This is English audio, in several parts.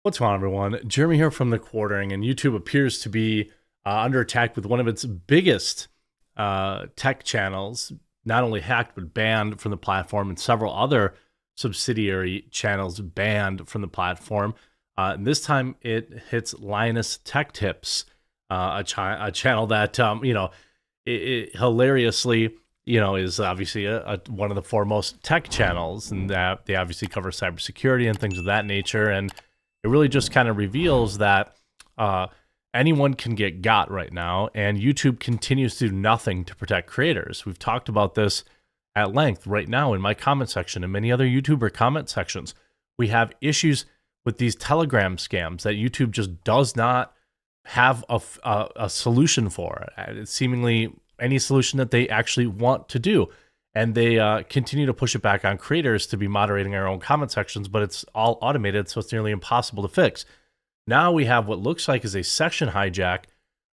What's going on, everyone? Jeremy here from The Quartering, and YouTube appears to be under attack with one of its biggest tech channels, not only hacked, but banned from the platform, and several other subsidiary channels banned from the platform. And this time it hits Linus Tech Tips, a channel that, it hilariously, is obviously one of the foremost tech channels, and that they obviously cover cybersecurity and things of that nature. And it really just kind of reveals that anyone can get got right now, and YouTube continues to do nothing to protect creators. We've talked about this at length right now in my comment section and many other YouTuber comment sections. We have issues with these Telegram scams that YouTube just does not have a solution for. It's seemingly any solution that they actually want to do. And they continue to push it back on creators to be moderating our own comment sections, but it's all automated, so it's nearly impossible to fix. Now we have what looks like is a section hijack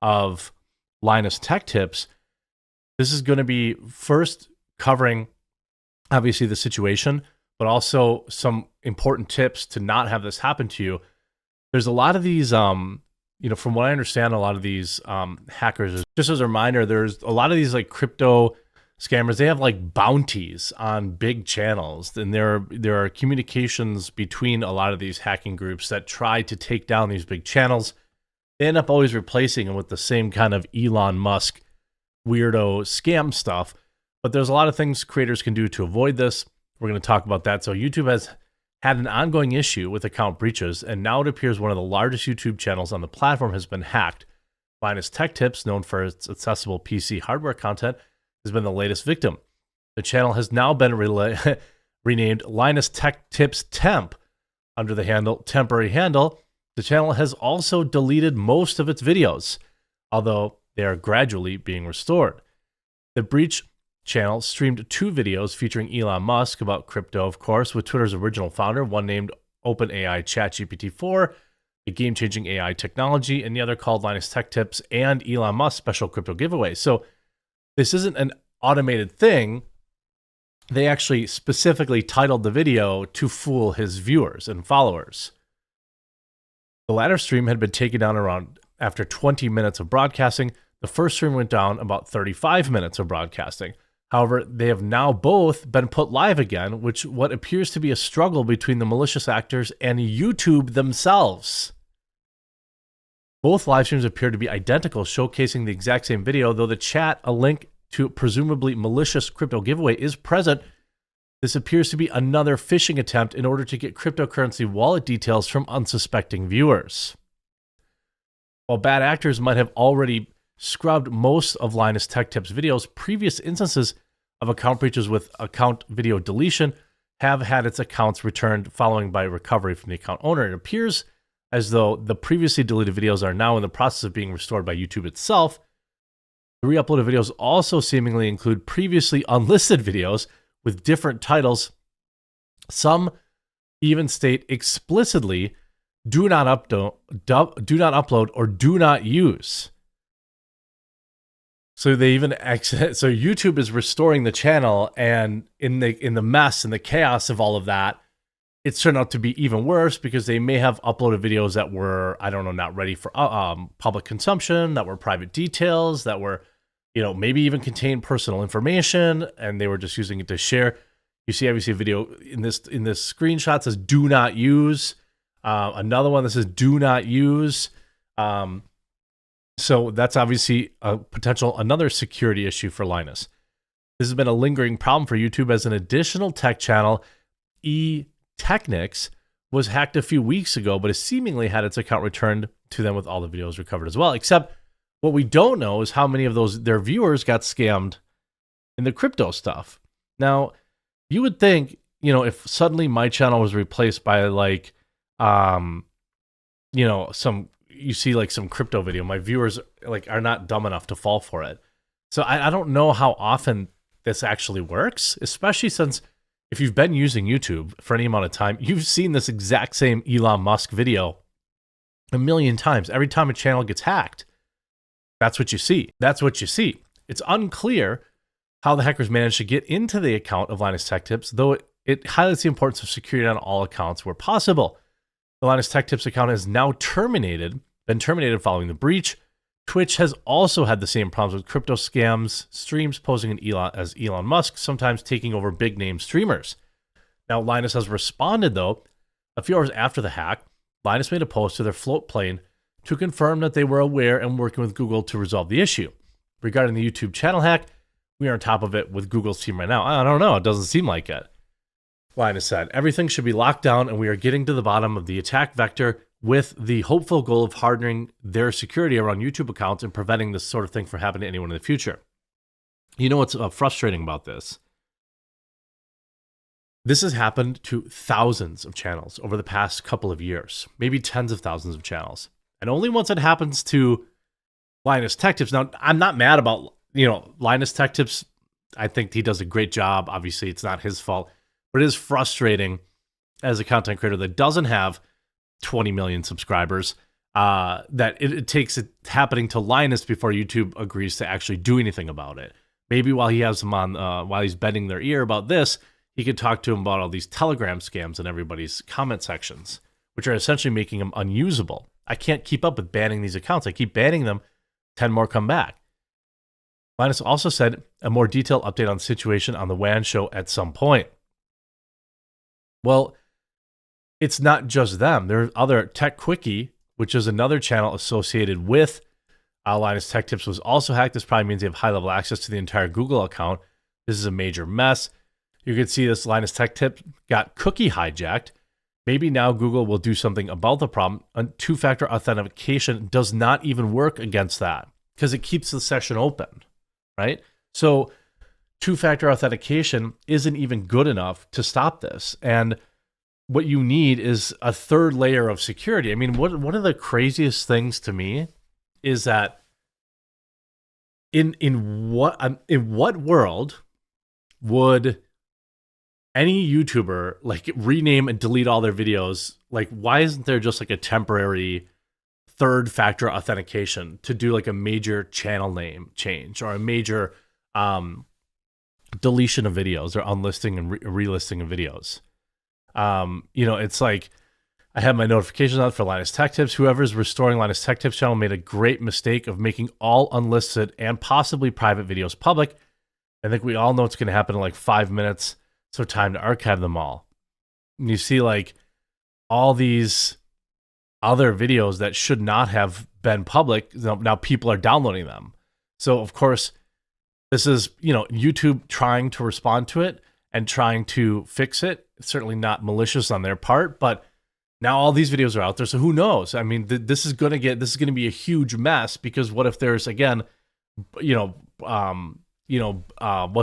of Linus Tech Tips. This is going to be first covering, obviously, the situation, but also some important tips to not have this happen to you. There's a lot of these, from what I understand, a lot of these hackers, just as a reminder, there's a lot of these like crypto scammers. They have like bounties on big channels, and there are communications between a lot of these hacking groups that try to take down these big channels. They end up always replacing them with the same kind of Elon Musk weirdo scam stuff. But there's a lot of things creators can do to avoid this. We're going to talk about that. So YouTube has had an ongoing issue with account breaches, and now it appears one of the largest YouTube channels on the platform has been hacked. Linus Tech Tips, known for its accessible PC hardware content, has been the latest victim. The channel has now been renamed Linus Tech Tips Temp under the temporary handle. The channel has also deleted most of its videos, although they are gradually being restored. The breach channel streamed 2 videos featuring Elon Musk about crypto, of course, with Twitter's original founder, one named OpenAI ChatGPT-4, a game-changing AI technology, and the other called Linus Tech Tips and Elon Musk Special Crypto Giveaway. So this isn't an automated thing. They actually specifically titled the video to fool his viewers and followers. The latter stream had been taken down around after 20 minutes of broadcasting. The first stream went down about 35 minutes of broadcasting. However, they have now both been put live again, which what appears to be a struggle between the malicious actors and YouTube themselves. Both live streams appear to be identical, showcasing the exact same video, though the chat, a link to presumably malicious crypto giveaway, is present. This appears to be another phishing attempt in order to get cryptocurrency wallet details from unsuspecting viewers. While bad actors might have already scrubbed most of Linus Tech Tips videos, previous instances of account breaches with account video deletion have had its accounts returned following by recovery from the account owner. It appears as though the previously deleted videos are now in the process of being restored by YouTube itself. The re-uploaded videos also seemingly include previously unlisted videos with different titles. Some even state explicitly, do not upload or do not use. So they even so YouTube is restoring the channel, and in the mess and the chaos of all of that, it's turned out to be even worse because they may have uploaded videos that were, I don't know, not ready for public consumption, that were private details, that were, maybe even contained personal information, and they were just using it to share. You see, obviously, a video in this screenshot says "do not use." Another one that says "do not use." So that's obviously a potential another security issue for Linus. This has been a lingering problem for YouTube as an additional tech channel, Technics, was hacked a few weeks ago, but has seemingly had its account returned to them with all the videos recovered as well. Except what we don't know is how many of their viewers got scammed in the crypto stuff. Now, you would think, if suddenly my channel was replaced by like, you see like some crypto video, my viewers like are not dumb enough to fall for it. So I don't know how often this actually works, especially since if you've been using YouTube for any amount of time, you've seen this exact same Elon Musk video a million times. Every time a channel gets hacked, that's what you see. That's what you see. It's unclear how the hackers managed to get into the account of Linus Tech Tips, though it highlights the importance of security on all accounts where possible. The Linus Tech Tips account is now been terminated following the breach. Twitch has also had the same problems with crypto scams, streams posing as Elon Musk, sometimes taking over big name streamers. Now, Linus has responded, though. A few hours after the hack, Linus made a post to their float plane to confirm that they were aware and working with Google to resolve the issue. Regarding the YouTube channel hack, we are on top of it with Google's team right now. I don't know. It doesn't seem like it. Linus said, everything should be locked down and we are getting to the bottom of the attack vector with the hopeful goal of hardening their security around YouTube accounts and preventing this sort of thing from happening to anyone in the future. You know what's frustrating about this? This has happened to thousands of channels over the past couple of years, maybe tens of thousands of channels. And only once it happens to Linus Tech Tips. Now, I'm not mad about, Linus Tech Tips. I think he does a great job. Obviously, it's not his fault. But it is frustrating as a content creator that doesn't have 20 million subscribers, that it takes it happening to Linus before YouTube agrees to actually do anything about it. Maybe while he has them on, while he's bending their ear about this, he could talk to him about all these Telegram scams in everybody's comment sections, which are essentially making them unusable. I can't keep up with banning these accounts. I keep banning them, 10 more come back. Linus also said a more detailed update on the situation on the WAN show at some point. Well, it's not just them. There are other Tech Quickie, which is another channel associated with Linus Tech Tips, was also hacked. This probably means they have high-level access to the entire Google account. This is a major mess. You can see this Linus Tech Tip got cookie hijacked. Maybe now Google will do something about the problem. Two-factor authentication does not even work against that because it keeps the session open, right? So two-factor authentication isn't even good enough to stop this. And what you need is a third layer of security. I mean, one of the craziest things to me is that in what world would any YouTuber like rename and delete all their videos? Like, why isn't there just like a temporary third factor authentication to do like a major channel name change or a major deletion of videos or unlisting and relisting of videos? It's like I have my notifications on for Linus Tech Tips. Whoever's restoring Linus Tech Tips channel made a great mistake of making all unlisted and possibly private videos public. I think we all know it's going to happen in like 5 minutes. So time to archive them all. And you see like all these other videos that should not have been public. Now people are downloading them. So of course, this is, YouTube trying to respond to it and trying to fix it. It's certainly not malicious on their part, but now all these videos are out there. So who knows? I mean, this is going to be a huge mess because what if there's again, what's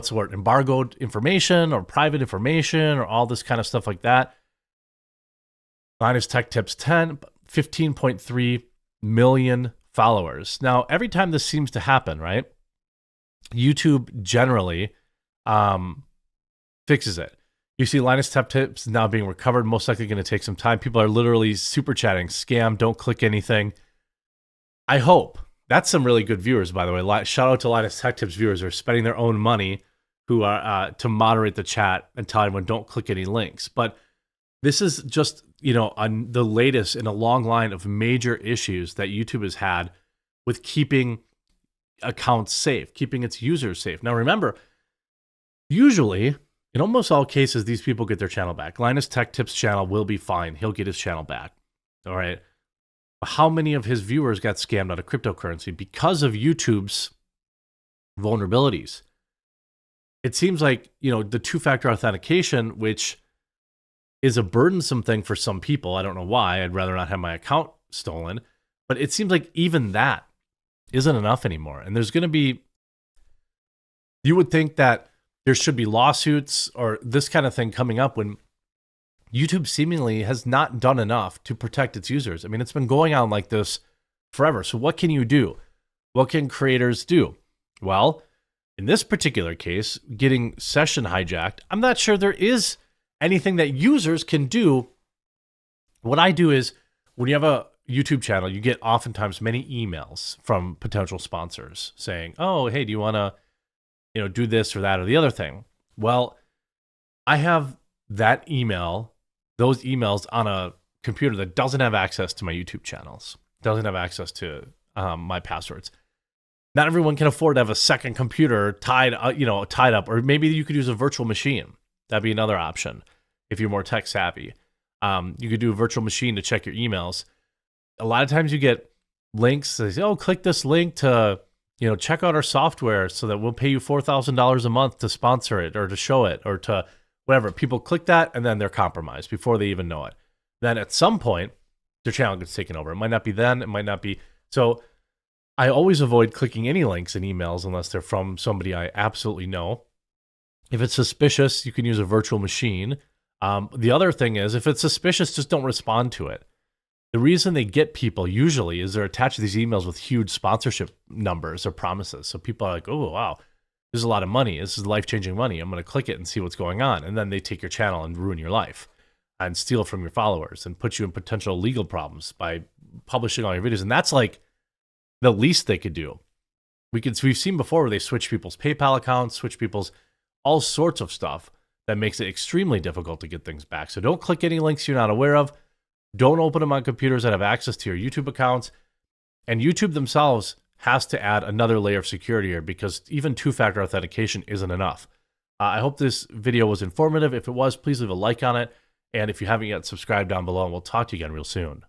the word? Embargoed information or private information or all this kind of stuff like that. Linus Tech Tips 15.3 million followers. Now, every time this seems to happen, right? YouTube generally fixes it. You see Linus Tech Tips now being recovered, most likely going to take some time. People are literally super chatting, scam, don't click anything. I hope. That's some really good viewers, by the way. Shout out to Linus Tech Tips viewers who are spending their own money who are to moderate the chat and tell everyone don't click any links. But this is just, on the latest in a long line of major issues that YouTube has had with keeping accounts safe, keeping its users safe. Now, remember, usually, in almost all cases, these people get their channel back. Linus Tech Tips channel will be fine. He'll get his channel back. All right. How many of his viewers got scammed out of cryptocurrency because of YouTube's vulnerabilities? It seems like, the two-factor authentication, which is a burdensome thing for some people. I don't know why. I'd rather not have my account stolen. But it seems like even that isn't enough anymore. And there's going to be, you would think that there should be lawsuits or this kind of thing coming up when YouTube seemingly has not done enough to protect its users. I mean, it's been going on like this forever. So what can you do? What can creators do? Well, in this particular case, getting session hijacked, I'm not sure there is anything that users can do. What I do is when you have a YouTube channel, you get oftentimes many emails from potential sponsors saying, oh, hey, do you want to, do this or that or the other thing? Well, I have those emails on a computer that doesn't have access to my YouTube channels, doesn't have access to my passwords. Not everyone can afford to have a second computer tied up, or maybe you could use a virtual machine. That'd be another option if you're more tech savvy. You could do a virtual machine to check your emails. A lot of times you get links that say, oh, click this link to, check out our software so that we'll pay you $4,000 a month to sponsor it or to show it or to whatever. People click that and then they're compromised before they even know it. Then at some point, their channel gets taken over. It might not be then, it might not be. So I always avoid clicking any links in emails unless they're from somebody I absolutely know. If it's suspicious, you can use a virtual machine. The other thing is, if it's suspicious, just don't respond to it. The reason they get people usually is they're attached to these emails with huge sponsorship numbers or promises. So people are like, oh, wow, this is a lot of money. This is life-changing money. I'm going to click it and see what's going on. And then they take your channel and ruin your life and steal from your followers and put you in potential legal problems by publishing all your videos. And that's like the least they could do. We've seen before where they switch people's PayPal accounts, switch people's all sorts of stuff that makes it extremely difficult to get things back. So don't click any links you're not aware of. Don't open them on computers that have access to your YouTube accounts. And YouTube themselves has to add another layer of security here because even two-factor authentication isn't enough. I hope this video was informative. If it was, please leave a like on it. And if you haven't yet, subscribe down below, and we'll talk to you again real soon.